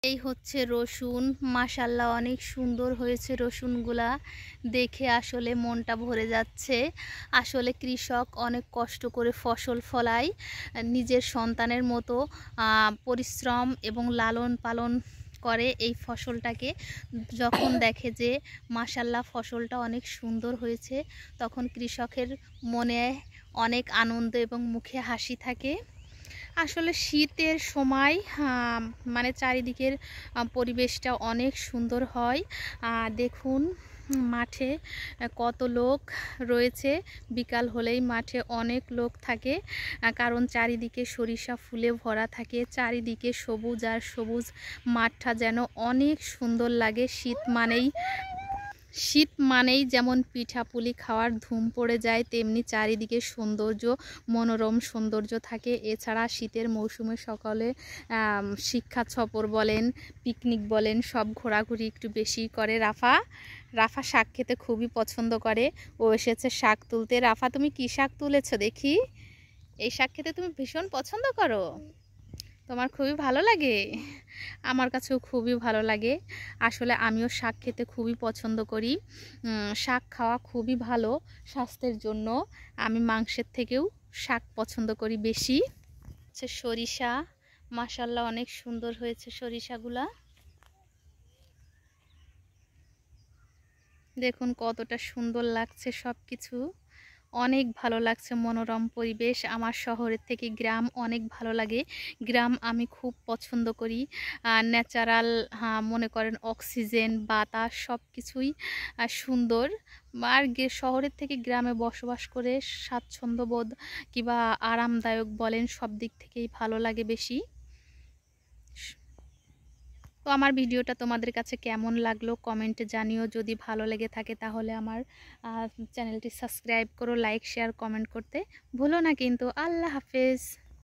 এই হচ্ছে রসুন। মাশাআল্লাহ অনেক সুন্দর হয়েছে রসুনগুলা, দেখে আসলে মনটা ভরে যাচ্ছে। আসলে কৃষক অনেক কষ্ট করে ফসল ফলায়, নিজের সন্তানের মতো পরিশ্রম এবং লালন পালন করে এই ফসলটাকে। যখন দেখে যে মাশাআল্লাহ ফসলটা অনেক সুন্দর হয়েছে, তখন কৃষকের মনে অনেক আনন্দ এবং মুখে হাসি থাকে। আসলে শীতের সময় মানে চারিদিকের পরিবেশটা অনেক সুন্দর হয়। দেখুন মাঠে কত লোক রয়েছে। বিকাল হলেই মাঠে অনেক লোক থাকে, কারণ চারিদিকে সরিষা ফুলে ভরা থাকে। চারিদিকে সবুজ আর সবুজ, মাঠটা যেন অনেক সুন্দর লাগে। শীত মানেই যেমন পিঠাপুলি খাওয়ার ধুম পড়ে যায়, তেমনি চারিদিকে সৌন্দর্য, মনোরম সৌন্দর্য থাকে। এছাড়া শীতের মৌসুমে সকালে শিক্ষা সফর বলেন, পিকনিক বলেন, সব ঘোরাঘুরি একটু বেশি করে। রাফা শাক খেতে খুবই পছন্দ করে। ও এসেছে শাক তুলতে। রাফা, তুমি কি শাক তুলেছো দেখি? এই শাক খেতে তুমি ভীষণ পছন্দ করো? তোমার খুবই ভালো লাগে? আমার কাছেও খুবই ভালো লাগে। আসলে আমিও শাক খেতে খুবই পছন্দ করি। শাক খাওয়া খুবই ভালো স্বাস্থ্যের জন্য। আমি মাংসের থেকেও শাক পছন্দ করি বেশি। হচ্ছে সরিষা, মাশাআল্লাহ অনেক সুন্দর হয়েছে সরিষাগুলা। দেখুন কতটা সুন্দর লাগছে সব কিছু। অনেক ভালো লাগছে, মনোরম পরিবেশ। আমার শহরের থেকে গ্রাম অনেক ভালো লাগে। গ্রাম আমি খুব পছন্দ করি। ন্যাচারাল, মনে করেন অক্সিজেন, বাতাস সব কিছুই সুন্দর। আর শহরের থেকে গ্রামে বসবাস করে স্বাচ্ছন্দ্যবোধ কিংবা আরামদায়ক বলেন, সব দিক থেকেই ভালো লাগে বেশি। তো আমার ভিডিওটা তোমাদের কাছে কেমন লাগলো কমেন্টে জানিও। যদি ভালো লেগে থাকে তাহলে আমার চ্যানেলটি সাবস্ক্রাইব করো, লাইক শেয়ার কমেন্ট করতে ভুলো না কিন্তু। আল্লাহ হাফেজ।